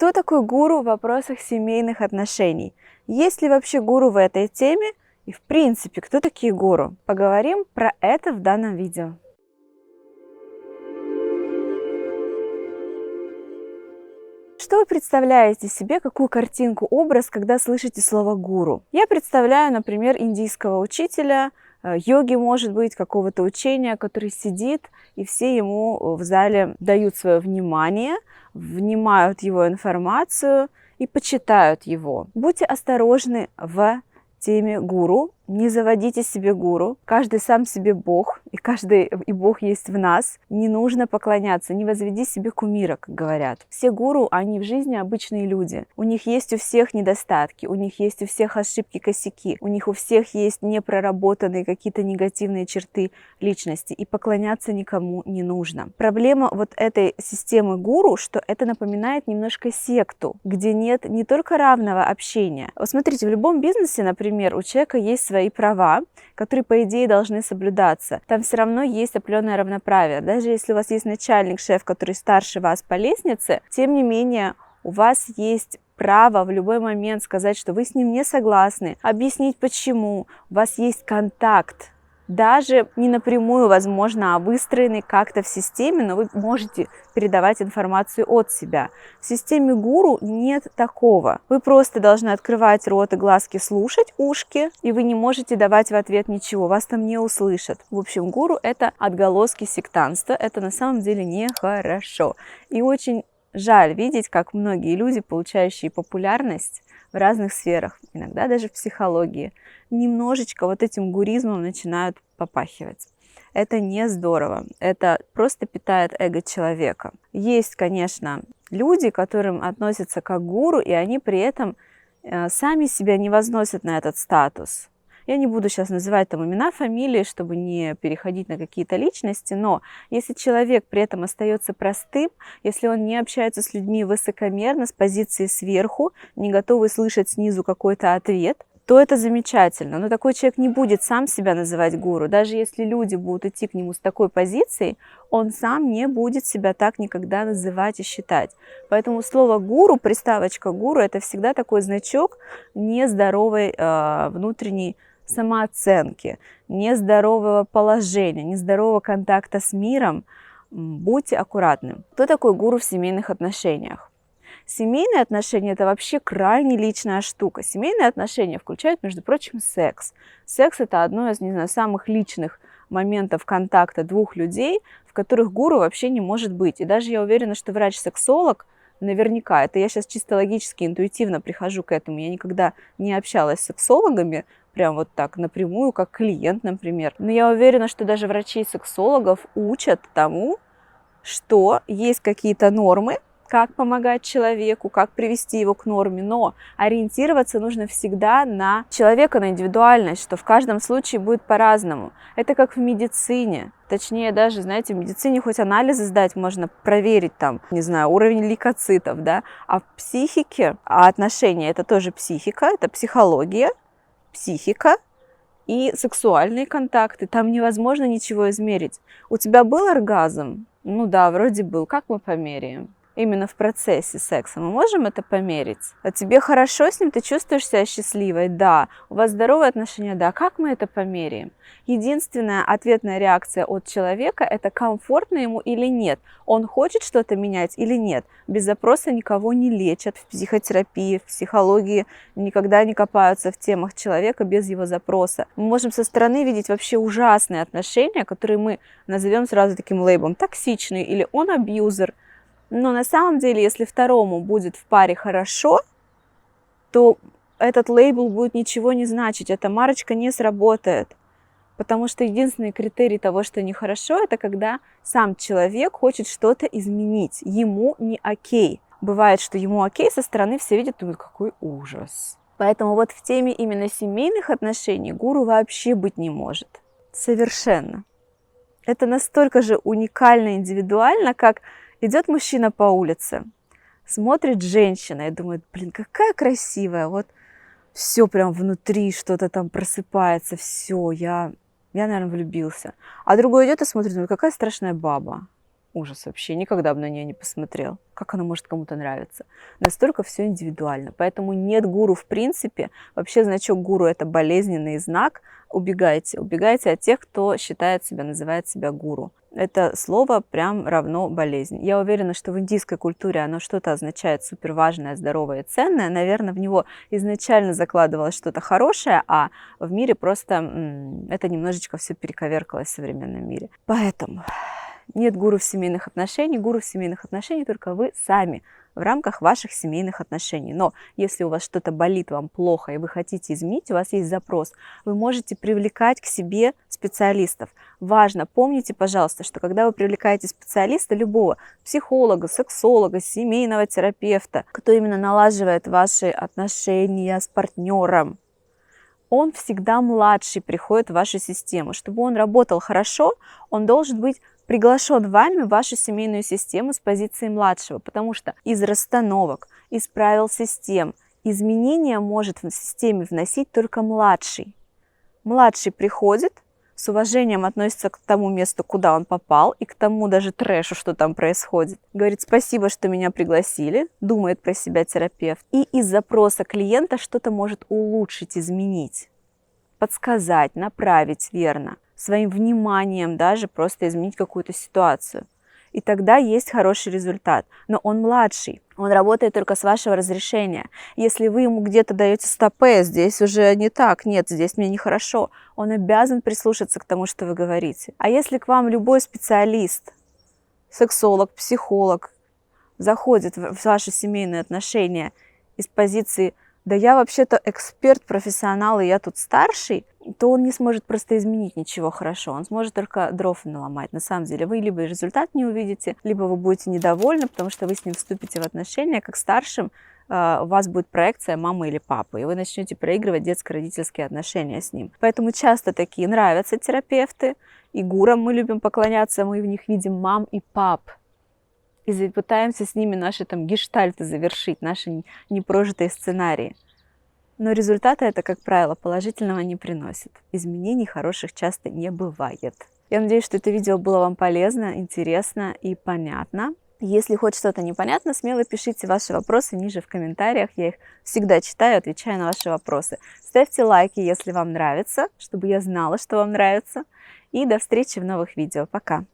Кто такой гуру в вопросах семейных отношений? Есть ли вообще гуру в этой теме? И в принципе, кто такие гуру? Поговорим про это в данном видео. Что вы представляете себе, какую картинку, образ, когда слышите слово гуру? Я представляю, например, индийского учителя, йоги, может быть, какого-то учения, который сидит, и все ему в зале дают свое внимание, внимают его информацию и почитают его. Будьте осторожны в теме гуру, не заводите себе гуру, каждый сам себе бог, и бог есть в нас, не нужно поклоняться, не возведи себе кумира, как говорят. Все гуру, они в жизни обычные люди, у них есть у всех недостатки, у них есть у всех ошибки, косяки, у них у всех есть непроработанные какие-то негативные черты личности, и поклоняться никому не нужно. Проблема вот этой системы гуру, что это напоминает немножко секту, где нет не только равного общения. Вот смотрите, в любом бизнесе, например, у человека есть свои права, которые, по идее, должны соблюдаться. Там все равно есть определенное равноправие. Даже если у вас есть начальник, шеф, который старше вас по лестнице, тем не менее, у вас есть право в любой момент сказать, что вы с ним не согласны, объяснить почему. У вас есть контакт. Даже не напрямую, возможно, а выстроенный как-то в системе, но вы можете передавать информацию от себя. В системе гуру нет такого. Вы просто должны открывать рот и глазки, слушать ушки, и вы не можете давать в ответ ничего, вас там не услышат. В общем, гуру – это отголоски сектантства, это на самом деле нехорошо. И очень жаль видеть, как многие люди, получающие популярность в разных сферах, иногда даже в психологии, немножечко вот этим гуризмом начинают попахивать. Это не здорово, это просто питает эго человека. Есть, конечно, люди, к которым относятся как гуру, и они при этом сами себя не возносят на этот статус. Я не буду сейчас называть там имена, фамилии, чтобы не переходить на какие-то личности, но если человек при этом остается простым, если он не общается с людьми высокомерно, с позиции сверху, не готовый слышать снизу какой-то ответ, то это замечательно. Но такой человек не будет сам себя называть гуру. Даже если люди будут идти к нему с такой позицией, он сам не будет себя так никогда называть и считать. Поэтому слово гуру, приставочка гуру, это всегда такой значок нездоровой внутренней самооценки, нездорового положения, нездорового контакта с миром. Будьте аккуратны. Кто такой гуру в семейных отношениях? Семейные отношения – это вообще крайне личная штука. Семейные отношения включают, между прочим, секс. Секс – это одно из, не знаю, самых личных моментов контакта двух людей, в которых гуру вообще не может быть. И даже я уверена, что врач-сексолог наверняка, это я сейчас чисто логически, интуитивно прихожу к этому, я никогда не общалась с сексологами, прям вот так напрямую, как клиент, например. Но я уверена, что даже врачей-сексологов учат тому, что есть какие-то нормы, как помогать человеку, как привести его к норме, но ориентироваться нужно всегда на человека, на индивидуальность, что в каждом случае будет по-разному. Это как в медицине. Точнее, даже, знаете, в медицине хоть анализы сдать можно, проверить там, не знаю, уровень лейкоцитов, да, а в психике, а отношения – это тоже психика, это психология, психика и сексуальные контакты. Там невозможно ничего измерить. У тебя был оргазм? Ну да, вроде был. Как мы померяем? Именно в процессе секса мы можем это померить? А тебе хорошо с ним? Ты чувствуешь себя счастливой? Да. У вас здоровые отношения? Да. Как мы это померяем? Единственная ответная реакция от человека – это комфортно ему или нет. Он хочет что-то менять или нет. Без запроса никого не лечат. В психотерапии, в психологии никогда не копаются в темах человека без его запроса. Мы можем со стороны видеть вообще ужасные отношения, которые мы назовем сразу таким лейблом токсичный или он абьюзер. Но на самом деле, если второму будет в паре хорошо, то этот лейбл будет ничего не значить, эта марочка не сработает. Потому что единственный критерий того, что нехорошо, это когда сам человек хочет что-то изменить, ему не окей. Бывает, что ему окей, со стороны все видят, думают, какой ужас. Поэтому вот в теме именно семейных отношений гуру вообще быть не может. Совершенно. Это настолько же уникально, индивидуально, как идет мужчина по улице, смотрит женщина и думает, блин, какая красивая, вот все прям внутри что-то там просыпается, все, я, наверное, влюбился. А другой идет и смотрит, думает, какая страшная баба. Ужас вообще, никогда бы на нее не посмотрел. Как она может кому-то нравиться? Настолько все индивидуально. Поэтому нет гуру в принципе. Вообще значок гуру – это болезненный знак. Убегайте. Убегайте от тех, кто считает себя, называет себя гуру. Это слово прям равно болезнь. Я уверена, что в индийской культуре оно что-то означает суперважное, здоровое и ценное. Наверное, в него изначально закладывалось что-то хорошее, а в мире просто это немножечко все перековеркалось в современном мире. Поэтому нет гуру в семейных отношениях. Гуру в семейных отношениях только вы сами в рамках ваших семейных отношений. Но если у вас что-то болит, вам плохо, и вы хотите изменить, у вас есть запрос, вы можете привлекать к себе специалистов. Важно, помните, пожалуйста, что когда вы привлекаете специалиста, любого психолога, сексолога, семейного терапевта, кто именно налаживает ваши отношения с партнером, он всегда младший приходит в вашу систему. Чтобы он работал хорошо, он должен быть приглашен вами в вашу семейную систему с позиции младшего, потому что из расстановок, из правил систем изменения может в системе вносить только младший. Младший приходит, с уважением относится к тому месту, куда он попал, и к тому даже трэшу, что там происходит. Говорит: спасибо, что меня пригласили, думает про себя терапевт. И из запроса клиента что-то может улучшить, изменить, подсказать, направить верно, своим вниманием даже просто изменить какую-то ситуацию. И тогда есть хороший результат. Но он младший, он работает только с вашего разрешения. Если вы ему где-то даете стопе, здесь уже не так, нет, здесь мне нехорошо, он обязан прислушаться к тому, что вы говорите. А если к вам любой специалист, сексолог, психолог, заходит в ваши семейные отношения из позиции «да я вообще-то эксперт, профессионал, и я тут старший», то он не сможет просто изменить ничего хорошо, он сможет только дров наломать. На самом деле вы либо результат не увидите, либо вы будете недовольны, потому что вы с ним вступите в отношения, как старшим у вас будет проекция мамы или папы, и вы начнете проигрывать детско-родительские отношения с ним. Поэтому часто такие нравятся терапевты, и гурам мы любим поклоняться, мы в них видим мам и пап. И пытаемся с ними наши там гештальты завершить, наши непрожитые сценарии. Но результата это, как правило, положительного не приносит. Изменений хороших часто не бывает. Я надеюсь, что это видео было вам полезно, интересно и понятно. Если хоть что-то непонятно, смело пишите ваши вопросы ниже в комментариях. Я их всегда читаю, отвечаю на ваши вопросы. Ставьте лайки, если вам нравится, чтобы я знала, что вам нравится. И до встречи в новых видео. Пока!